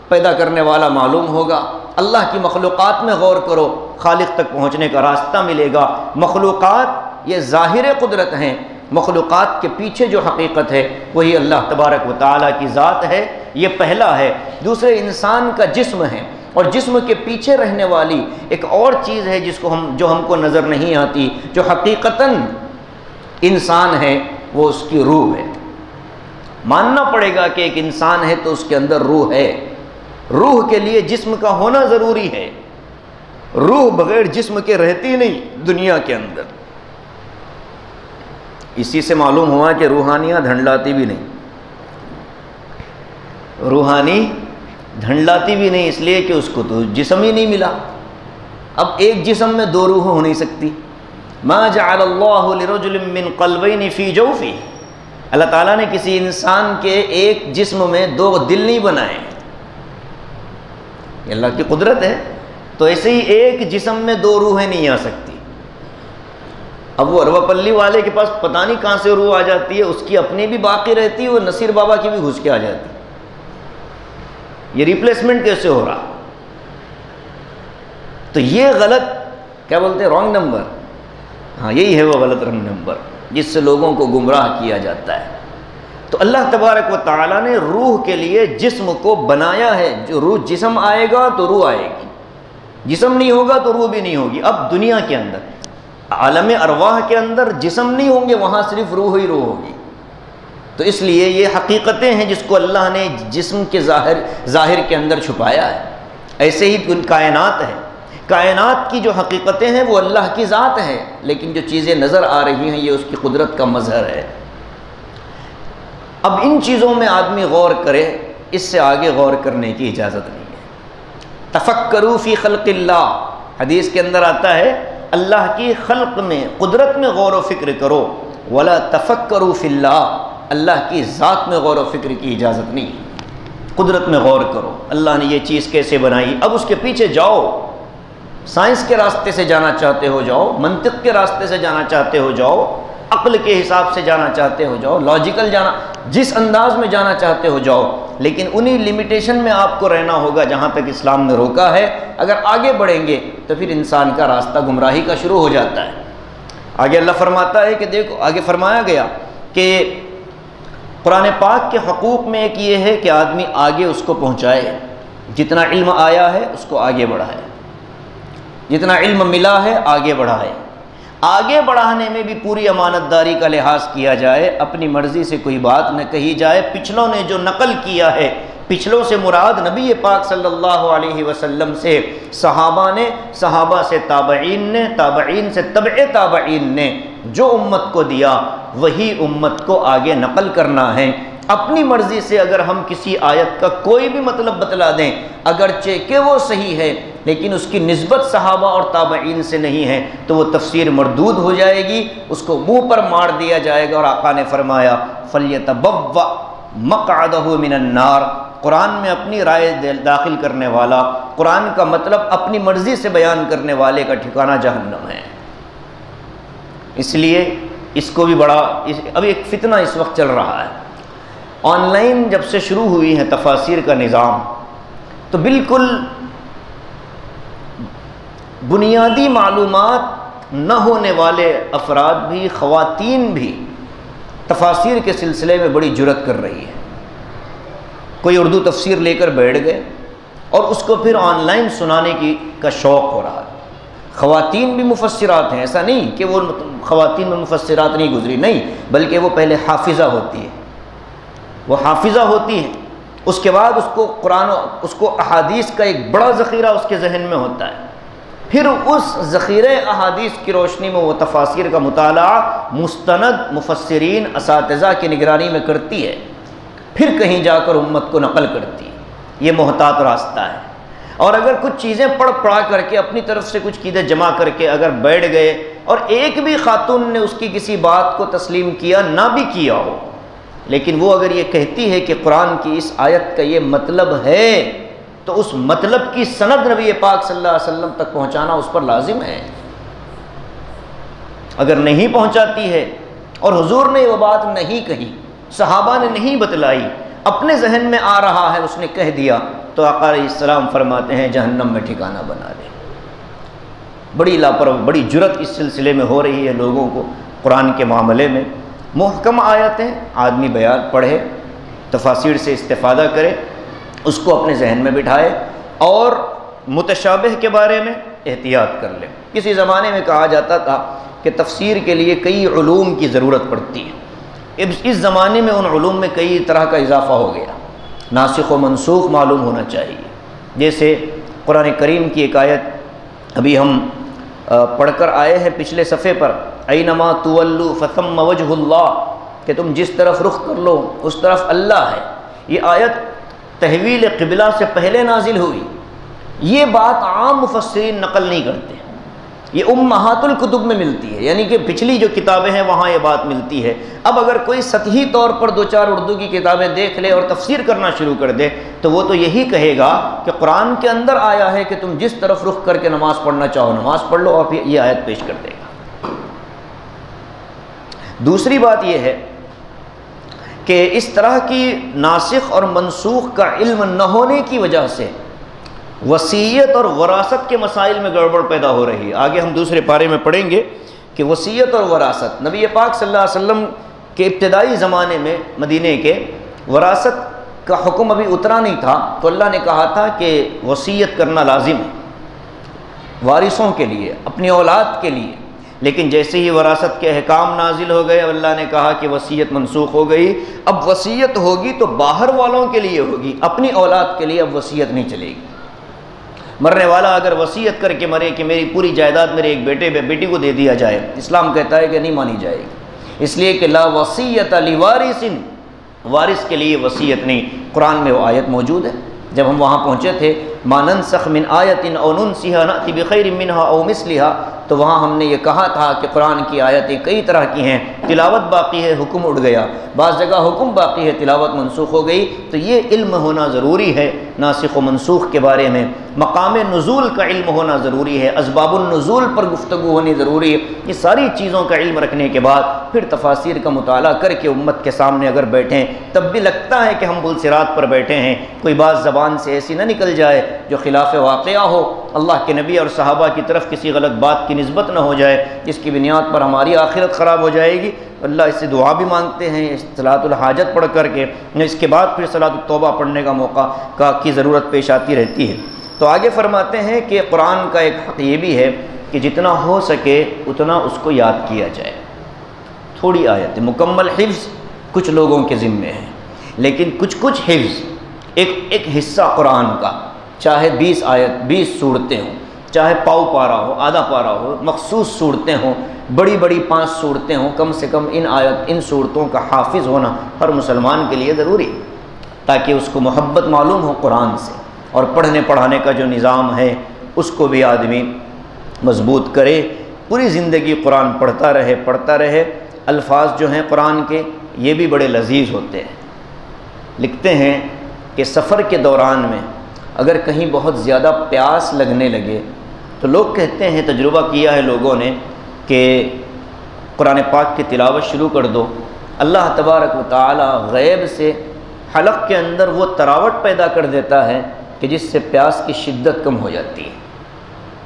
پیدا کرنے والا معلوم ہوگا۔ اللہ کی مخلوقات میں غور کرو، خالق تک پہنچنے کا راستہ ملے گا۔ مخلوقات یہ ظاہر قدرت ہیں، مخلوقات کے پیچھے جو حقیقت ہے وہی اللہ تبارک و تعالیٰ کی ذات ہے، یہ پہلا ہے۔ دوسرے انسان کا جسم ہے، اور جسم کے پیچھے رہنے والی ایک اور چیز ہے جو ہم کو نظر نہیں آتی، جو حقیقتاً انسان ہے، وہ اس کی روح ہے۔ ماننا پڑے گا کہ ایک انسان ہے تو اس کے اندر روح ہے۔ روح کے لیے جسم کا ہونا ضروری ہے، روح بغیر جسم کے رہتی نہیں دنیا کے اندر۔ اسی سے معلوم ہوا کہ روحانیاں دھنڈلاتی بھی نہیں، روحانی دھنڈلاتی بھی نہیں، اس لیے کہ اس کو تو جسم ہی نہیں ملا۔ اب ایک جسم میں دو روح ہو نہیں سکتی۔ ما جعل اللہ لرجل من قلبین فی جوفہ، اللہ تعالیٰ نے کسی انسان کے ایک جسم میں دو دل نہیں بنائے، یہ اللہ کی قدرت ہے۔ تو ایسے ہی ایک جسم میں دو روحیں نہیں آ سکتی۔ اب وہ اروا پلی والے کے پاس پتہ نہیں کہاں سے روح آ جاتی ہے، اس کی اپنی بھی باقی رہتی ہے، وہ نصیر بابا کی بھی گھس کے آ جاتی ہے۔ یہ ریپلیسمنٹ کیسے ہو رہا؟ تو یہ غلط، کیا بولتے ہیں، رانگ نمبر، ہاں یہی ہے وہ غلط رانگ نمبر جس سے لوگوں کو گمراہ کیا جاتا ہے۔ تو اللہ تبارک و تعالیٰ نے روح کے لیے جسم کو بنایا ہے، جو روح جسم آئے گا تو روح آئے گی، جسم نہیں ہوگا تو روح بھی نہیں ہوگی۔ اب دنیا کے اندر، عالم ارواح کے اندر جسم نہیں ہوں گے، وہاں صرف روح ہی روح ہوگی۔ تو اس لیے یہ حقیقتیں ہیں جس کو اللہ نے جسم کے ظاہر کے اندر چھپایا ہے۔ ایسے ہی کائنات ہے، کائنات کی جو حقیقتیں ہیں وہ اللہ کی ذات ہے، لیکن جو چیزیں نظر آ رہی ہیں یہ اس کی قدرت کا مظہر ہے۔ اب ان چیزوں میں آدمی غور کرے، اس سے آگے غور کرنے کی اجازت نہیں ہے۔ تفکروا فی خلق اللہ، حدیث کے اندر آتا ہے اللہ کی خلق میں، قدرت میں غور و فکر کرو، ولا تفکروا فی اللہ، اللہ کی ذات میں غور و فکر کی اجازت نہیں، قدرت میں غور کرو، اللہ نے یہ چیز کیسے بنائی، اب اس کے پیچھے جاؤ، سائنس کے راستے سے جانا چاہتے ہو جاؤ، منطق کے راستے سے جانا چاہتے ہو جاؤ، عقل کے حساب سے جانا چاہتے ہو جاؤ، لاجیکل جانا، جس انداز میں جانا چاہتے ہو جاؤ، لیکن انہی لمیٹیشن میں آپ کو رہنا ہوگا جہاں تک اسلام نے روکا ہے۔ اگر آگے بڑھیں گے تو پھر انسان کا راستہ گمراہی کا شروع ہو جاتا ہے۔ آگے اللہ فرماتا ہے کہ دیکھو، آگے فرمایا گیا کہ قرآن پاک کے حقوق میں ایک یہ ہے کہ آدمی آگے اس کو پہنچائے، جتنا علم آیا ہے اس کو آگے بڑھائے، جتنا علم ملا ہے آگے بڑھائے، آگے بڑھانے میں بھی پوری امانت داری کا لحاظ کیا جائے، اپنی مرضی سے کوئی بات نہ کہی جائے۔ پچھلوں نے جو نقل کیا ہے، پچھلوں سے مراد نبی پاک صلی اللہ علیہ وسلم سے، صحابہ نے، صحابہ سے تابعین نے، تابعین سے تبع تابعین نے جو امت کو دیا وہی امت کو آگے نقل کرنا ہے۔ اپنی مرضی سے اگر ہم کسی آیت کا کوئی بھی مطلب بتلا دیں، اگرچہ کہ وہ صحیح ہے لیکن اس کی نسبت صحابہ اور تابعین سے نہیں ہے، تو وہ تفسیر مردود ہو جائے گی، اس کو منہ پر مار دیا جائے گا۔ اور آقا نے فرمایا فَلْيَتَبَوَّأْ مَقْعَدَهُ مِنَ النَّارِ، قرآن میں اپنی رائے داخل کرنے والا، قرآن کا مطلب اپنی مرضی سے بیان کرنے والے کا ٹھکانہ جہنم ہے۔ اس لیے اس کو بھی بڑا، ابھی ایک فتنہ اس وقت چل رہا ہے، آن لائن جب سے شروع ہوئی ہے تفاسیر کا نظام، تو بالکل بنیادی معلومات نہ ہونے والے افراد بھی، خواتین بھی تفاسیر کے سلسلے میں بڑی جرأت کر رہی ہے۔ کوئی اردو تفسیر لے کر بیٹھ گئے اور اس کو پھر آن لائن سنانے کا شوق ہو رہا ہے۔ خواتین بھی مفسرات ہیں، ایسا نہیں کہ وہ خواتین میں مفسرات نہیں گزری، نہیں، بلکہ وہ پہلے حافظہ ہوتی ہے، وہ حافظہ ہوتی ہے، اس کے بعد اس کو قرآن، اس کو احادیث کا ایک بڑا ذخیرہ اس کے ذہن میں ہوتا ہے، پھر اس ذخیرہ احادیث کی روشنی میں وہ تفاسیر کا مطالعہ مستند مفسرین اساتذہ کی نگرانی میں کرتی ہے، پھر کہیں جا کر امت کو نقل کرتی ہے۔ یہ محتاط راستہ ہے۔ اور اگر کچھ چیزیں پڑھا کر کے اپنی طرف سے کچھ چیزیں جمع کر کے اگر بیٹھ گئے اور ایک بھی خاتون نے اس کی کسی بات کو تسلیم کیا نہ بھی کیا ہو، لیکن وہ اگر یہ کہتی ہے کہ قرآن کی اس آیت کا یہ مطلب ہے، تو اس مطلب کی سند نبی پاک صلی اللہ علیہ وسلم تک پہنچانا اس پر لازم ہے۔ اگر نہیں پہنچاتی ہے اور حضور نے وہ بات نہیں کہی، صحابہ نے نہیں بتلائی، اپنے ذہن میں آ رہا ہے اس نے کہہ دیا، تو آقا علیہ السلام فرماتے ہیں جہنم میں ٹھکانہ بنا لے۔ بڑی لاپرواہی، بڑی جرأت اس سلسلے میں ہو رہی ہے لوگوں کو قرآن کے معاملے میں۔ محکم آیتیں آدمی بیان پڑھے، تفاسیر سے استفادہ کرے، اس کو اپنے ذہن میں بٹھائے، اور متشابہ کے بارے میں احتیاط کر لے۔ کسی زمانے میں کہا جاتا تھا کہ تفسیر کے لیے کئی علوم کی ضرورت پڑتی ہے، اس زمانے میں ان علوم میں کئی طرح کا اضافہ ہو گیا۔ ناسخ و منسوخ معلوم ہونا چاہیے، جیسے قرآن کریم کی ایک آیت ابھی ہم پڑھ کر آئے ہیں پچھلے صفحے پر، اینما تولوا فثم وجہ اللہ، کہ تم جس طرف رخ کر لو اس طرف اللہ ہے۔ یہ آیت تحویل قبلہ سے پہلے نازل ہوئی، یہ بات عام مفسرین نقل نہیں کرتے، یہ امہات الکتب میں ملتی ہے، یعنی کہ پچھلی جو کتابیں ہیں وہاں یہ بات ملتی ہے۔ اب اگر کوئی سطحی طور پر دو چار اردو کی کتابیں دیکھ لے اور تفسیر کرنا شروع کر دے تو وہ تو یہی کہے گا کہ قرآن کے اندر آیا ہے کہ تم جس طرف رخ کر کے نماز پڑھنا چاہو نماز پڑھ لو، اور پھر یہ آیت پیش کر دے گا۔ دوسری بات یہ ہے کہ اس طرح کی ناسخ اور منسوخ کا علم نہ ہونے کی وجہ سے وصیت اور وراثت کے مسائل میں گڑبڑ پیدا ہو رہی ہے۔ آگے ہم دوسرے پارے میں پڑھیں گے کہ وصیت اور وراثت، نبی پاک صلی اللہ علیہ وسلم کے ابتدائی زمانے میں مدینے کے وراثت کا حکم ابھی اترا نہیں تھا، تو اللہ نے کہا تھا کہ وصیت کرنا لازم ہے وارثوں کے لیے، اپنی اولاد کے لیے۔ لیکن جیسے ہی وراثت کے احکام نازل ہو گئے، اللہ نے کہا کہ وصیت منسوخ ہو گئی، اب وصیت ہوگی تو باہر والوں کے لیے ہوگی، اپنی اولاد کے لیے اب وصیت نہیں چلے گی۔ مرنے والا اگر وصیت کر کے مرے کہ میری پوری جائیداد میرے ایک بیٹی کو دے دیا جائے، اسلام کہتا ہے کہ نہیں مانی جائے گی، اس لیے کہ لا وصیت لوارث، وارث کے لیے وصیت نہیں۔ قرآن میں وہ آیت موجود ہے۔ جب ہم وہاں پہنچے تھے ما ننسخ من آیت او ننسها نأتی بخیر منها او مثلها، تو وہاں ہم نے یہ کہا تھا کہ قرآن کی آیتیں کئی طرح کی ہیں، تلاوت باقی ہے، حکم اڑ گیا، بعض جگہ حکم باقی ہے، تلاوت منسوخ ہو گئی۔ تو یہ علم ہونا ضروری ہے ناسخ و منسوخ کے بارے میں، مقام نزول کا علم ہونا ضروری ہے، اسباب النزول پر گفتگو ہونی ضروری ہے۔ یہ ساری چیزوں کا علم رکھنے کے بعد پھر تفاسیر کا مطالعہ کر کے امت کے سامنے اگر بیٹھیں تب بھی لگتا ہے کہ ہم پلصراط پر بیٹھے ہیں، کوئی بات زبان سے ایسی نہ نکل جائے جو خلاف واقعہ ہو، اللہ کے نبی اور صحابہ کی طرف کسی غلط بات کی نسبت نہ ہو جائے جس کی بنیاد پر ہماری آخرت خراب ہو جائے گی۔ اللہ اس سے دعا بھی مانگتے ہیں صلاۃ الحاجت پڑھ کر کے، اس کے بعد پھر صلاۃ التوبہ پڑھنے کا موقع کی ضرورت پیش آتی رہتی ہے۔ تو آگے فرماتے ہیں کہ قرآن کا ایک حق یہ بھی ہے کہ جتنا ہو سکے اتنا اس کو یاد کیا جائے۔ تھوڑی آیت مکمل حفظ کچھ لوگوں کے ذمے ہے، لیکن کچھ حفظ ایک حصہ قرآن کا، چاہے 20 آیت 20 صورتیں ہوں، چاہے پاؤ پارا ہو، آدھا پارا ہو، مخصوص صورتیں ہوں، بڑی 5 صورتیں ہوں، کم سے کم ان صورتوں کا حافظ ہونا ہر مسلمان کے لیے ضروری، تاکہ اس کو محبت معلوم ہو قرآن سے، اور پڑھنے پڑھانے کا جو نظام ہے اس کو بھی آدمی مضبوط کرے، پوری زندگی قرآن پڑھتا رہے۔ الفاظ جو ہیں قرآن کے یہ بھی بڑے لذیذ ہوتے ہیں۔ لکھتے ہیں کہ سفر کے دوران میں اگر کہیں بہت زیادہ پیاس لگنے لگے تو لوگ کہتے ہیں، تجربہ کیا ہے لوگوں نے، کہ قرآن پاک کی تلاوت شروع کر دو، اللہ تبارک و تعالی غیب سے حلق کے اندر وہ تراوٹ پیدا کر دیتا ہے کہ جس سے پیاس کی شدت کم ہو جاتی ہے۔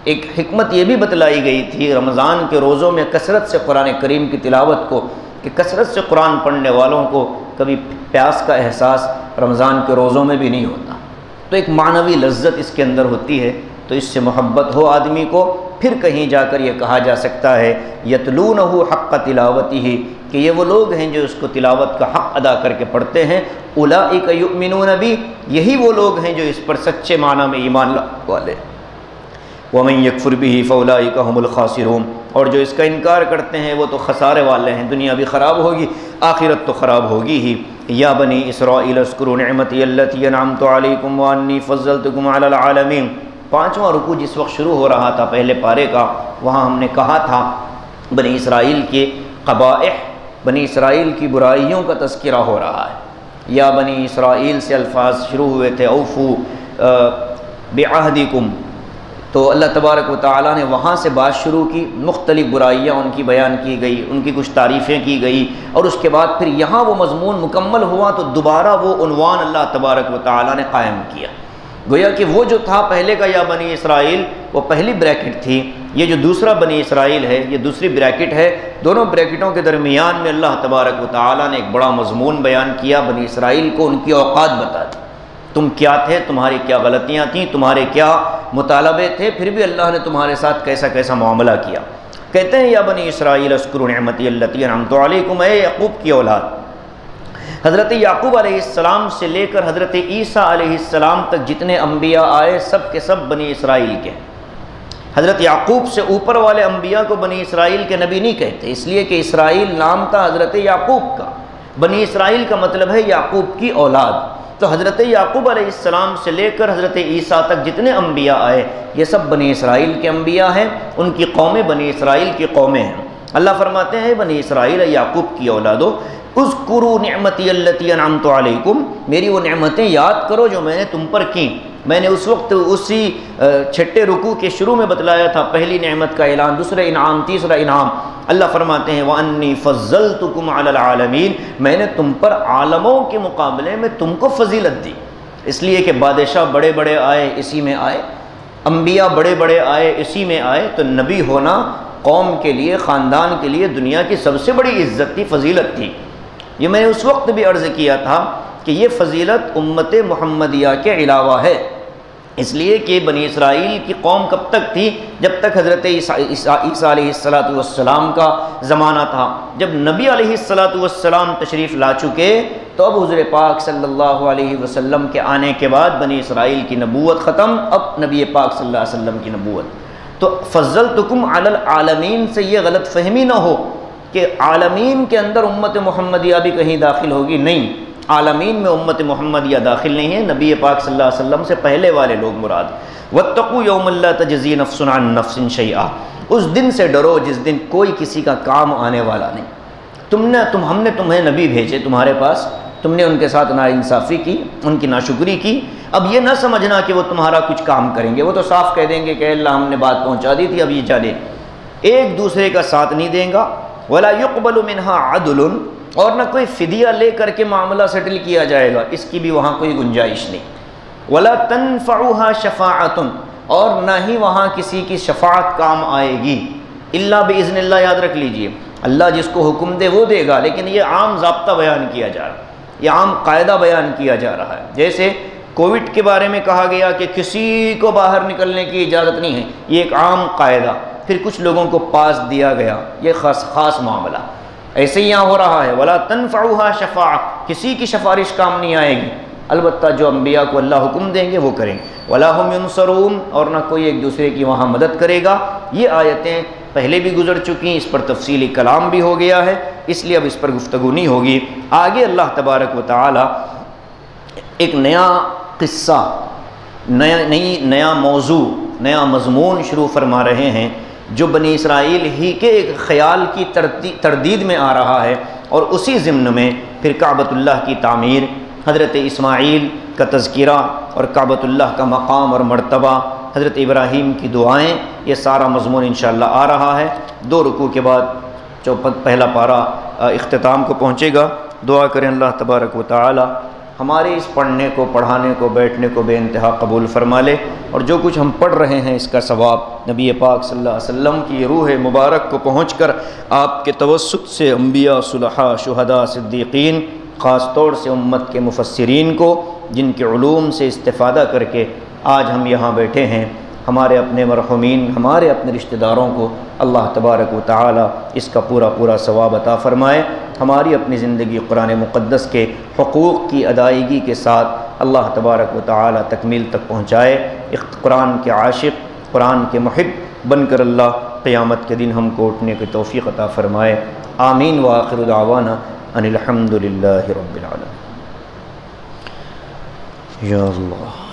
ایک حکمت یہ بھی بتلائی گئی تھی رمضان کے روزوں میں کثرت سے قرآن کریم کی تلاوت کو، کہ کثرت سے قرآن پڑھنے والوں کو کبھی پیاس کا احساس رمضان کے روزوں میں بھی نہیں ہوتا۔ تو ایک معنوی لذت اس کے اندر ہوتی ہے، تو اس سے محبت ہو آدمی کو، پھر کہیں جا کر یہ کہا جا سکتا ہے یتلونہ حق تلاوتہ، کہ یہ وہ لوگ ہیں جو اس کو تلاوت کا حق ادا کر کے پڑھتے ہیں۔ اولئک یؤمنون بہ، یہی وہ لوگ ہیں جو اس پر سچے معنی میں ایمان لانے والے۔ ومن یکفر بہ فاولئک ھم الخاسرون، اور جو اس کا انکار کرتے ہیں وہ تو خسارے والے ہیں، دنیا بھی خراب ہوگی، آخرت تو خراب ہوگی ہی۔ یا بنی اسرائیل اذکروا نعمتی التی انعمت علیکم وانی فضلتکم علی العالمین۔ 5واں رکوع جس وقت شروع ہو رہا تھا پہلے پارے کا، وہاں ہم نے کہا تھا بنی اسرائیل کے قبائح، بنی اسرائیل کی برائیوں کا تذکرہ ہو رہا ہے۔ یا بنی اسرائیل سے الفاظ شروع ہوئے تھے، اوفو بعہدکم، تو اللہ تبارک و تعالیٰ نے وہاں سے بات شروع کی، مختلف برائیاں ان کی بیان کی گئی، ان کی کچھ تعریفیں کی گئی، اور اس کے بعد پھر یہاں وہ مضمون مکمل ہوا تو دوبارہ وہ عنوان اللہ تبارک و تعالیٰ نے قائم کیا۔ گویا کہ وہ جو تھا پہلے کا یا بنی اسرائیل وہ پہلی بریکٹ تھی، یہ جو دوسرا بنی اسرائیل ہے یہ دوسری بریکٹ ہے۔ دونوں بریکٹوں کے درمیان میں اللہ تبارک و تعالیٰ نے ایک بڑا مضمون بیان کیا، بنی اسرائیل کو ان کی اوقات بتا دی، تم کیا تھے، تمہاری کیا غلطیاں تھیں، تمہارے کیا مطالبے تھے، پھر بھی اللہ نے تمہارے ساتھ کیسا کیسا معاملہ کیا۔ کہتے ہیں یا بنی اسرائیل اذکروا نعمتی التی انعمت علیکم، اے یعقوب کی اولاد، حضرت یعقوب علیہ السلام سے لے کر حضرت عیسیٰ علیہ السلام تک جتنے انبیاء آئے سب کے سب بنی اسرائیل کے۔ حضرت یعقوب سے اوپر والے انبیاء کو بنی اسرائیل کے نبی نہیں کہتے، اس لیے کہ اسرائیل نام تھا حضرت یعقوب کا، بنی اسرائیل کا مطلب ہے یعقوب کی اولاد۔ تو حضرت یعقوب علیہ السلام سے لے کر حضرت عیسیٰ تک جتنے انبیاء آئے یہ سب بنی اسرائیل کے انبیاء ہیں، ان کی قومیں بنی اسرائیل کی قومیں ہیں۔ اللہ فرماتے ہیں بنی اسرائیل یعقوب کی اولادو اذکروا نعمتی التی انعمت علیکم، میری وہ نعمتیں یاد کرو جو میں نے تم پر کی۔ میں نے اس وقت اسی چھٹے رکوع کے شروع میں بتلایا تھا، پہلی نعمت کا اعلان، دوسرا انعام، تیسرا انعام۔ اللہ فرماتے ہیں وَأَنِّي فَضَّلْتُكُمْ عَلَى الْعَالَمِينَ، میں نے تم پر عالموں کے مقابلے میں تم کو فضیلت دی، اس لیے کہ بادشاہ بڑے بڑے آئے اسی میں آئے، انبیاء بڑے بڑے آئے اسی میں آئے، تو نبی ہونا قوم کے لیے، خاندان کے لیے دنیا کی سب سے بڑی عزت تھی، فضیلت تھی۔ یہ میں نے اس وقت بھی عرض کیا تھا کہ یہ فضیلت امت محمدیہ کے علاوہ ہے، اس لیے کہ بنی اسرائیل کی قوم کب تک تھی؟ جب تک حضرت عیسیٰ علیہ السلام کا زمانہ تھا۔ جب نبی علیہ السلام تشریف لا چکے تو اب حضور پاک صلی اللہ علیہ وسلم کے آنے کے بعد بنی اسرائیل کی نبوت ختم، اب نبی پاک صلی اللہ علیہ وسلم کی نبوت۔ تو فضلتکم علی العالمین سے یہ غلط فہمی نہ ہو کہ عالمین کے اندر امت محمدیہ بھی کہیں داخل ہوگی، نہیں، عالمین میں امت محمدیہ داخل نہیں ہے، نبی پاک صلی اللہ علیہ وسلم سے پہلے والے لوگ مراد۔ واتقوا یوما لا تجزی نفس عن نفس شیئا، اس دن سے ڈرو جس دن کوئی کسی کا کام آنے والا نہیں۔ ہم نے تمہیں نبی بھیجے تمہارے پاس، تم نے ان کے ساتھ ناانصافی کی، ان کی ناشکری کی، اب یہ نہ سمجھنا کہ وہ تمہارا کچھ کام کریں گے، وہ تو صاف کہہ دیں گے کہ اللہ ہم نے بات پہنچا دی تھی، اب یہ چلے، ایک دوسرے کا ساتھ نہیں دیں گا۔ ولا يقبل منها عدل، اور نہ کوئی فدیہ لے کر کے معاملہ سیٹل کیا جائے گا، اس کی بھی وہاں کوئی گنجائش نہیں۔ ولا تنفعها شفاعۃ، اور نہ ہی وہاں کسی کی شفاعت کام آئے گی، الا باذن اللہ، یاد رکھ لیجئے، اللہ جس کو حکم دے وہ دے گا، لیکن یہ عام ضابطہ بیان کیا جا رہا ہے، یہ عام قاعدہ بیان کیا جا رہا ہے۔ جیسے کووڈ کے بارے میں کہا گیا کہ کسی کو باہر نکلنے کی اجازت نہیں ہے، یہ ایک عام قاعدہ، پھر کچھ لوگوں کو پاس دیا گیا، یہ خاص معاملہ۔ ایسے ہی یہاں ہو رہا ہے، ولا تنفعها شفاعہ، کسی کی سفارش کام نہیں آئے گی، البتہ جو انبیاء کو اللہ حکم دیں گے وہ کریں گے۔ ولا هم ينصرون، اور نہ کوئی ایک دوسرے کی وہاں مدد کرے گا۔ یہ آیتیں پہلے بھی گزر چکی ہیں، اس پر تفصیلی کلام بھی ہو گیا ہے، اس لیے اب اس پر گفتگو نہیں ہوگی۔ آگے اللہ تبارک و تعالی ایک نیا قصہ، نیا موضوع، نیا مضمون شروع فرما رہے ہیں، جو بنی اسرائیل ہی کے ایک خیال کی تردید میں آ رہا ہے، اور اسی ضمن میں پھر کعبۃ اللہ کی تعمیر، حضرت اسماعیل کا تذکرہ اور کعبۃ اللہ کا مقام اور مرتبہ، حضرت ابراہیم کی دعائیں، یہ سارا مضمون انشاءاللہ آ رہا ہے۔ 2 رکوع کے بعد پہلا پارہ اختتام کو پہنچے گا۔ دعا کریں اللہ تبارک و تعالی ہمارے اس پڑھنے کو، پڑھانے کو، بیٹھنے کو بے انتہا قبول فرما لے، اور جو کچھ ہم پڑھ رہے ہیں اس کا ثواب نبی پاک صلی اللہ علیہ وسلم کی روح مبارک کو پہنچ کر آپ کے توسط سے انبیاء، صلحاء، شہداء، صدیقین، خاص طور سے امت کے مفسرین کو، جن کے علوم سے استفادہ کر کے آج ہم یہاں بیٹھے ہیں، ہمارے اپنے مرحومین، ہمارے اپنے رشتہ داروں کو اللہ تبارک و تعالی اس کا پورا ثواب عطا فرمائے۔ ہماری اپنی زندگی قرآن مقدس کے حقوق کی ادائیگی کے ساتھ اللہ تبارک و تعالی تکمیل تک پہنچائے۔ قرآن کے عاشق، قرآن کے محب بن کر اللہ قیامت کے دن ہم کو اٹھنے کی توفیق عطا فرمائے۔ آمین وآخر دعوانا ان الحمد للہ رب العالمین۔ یا اللہ۔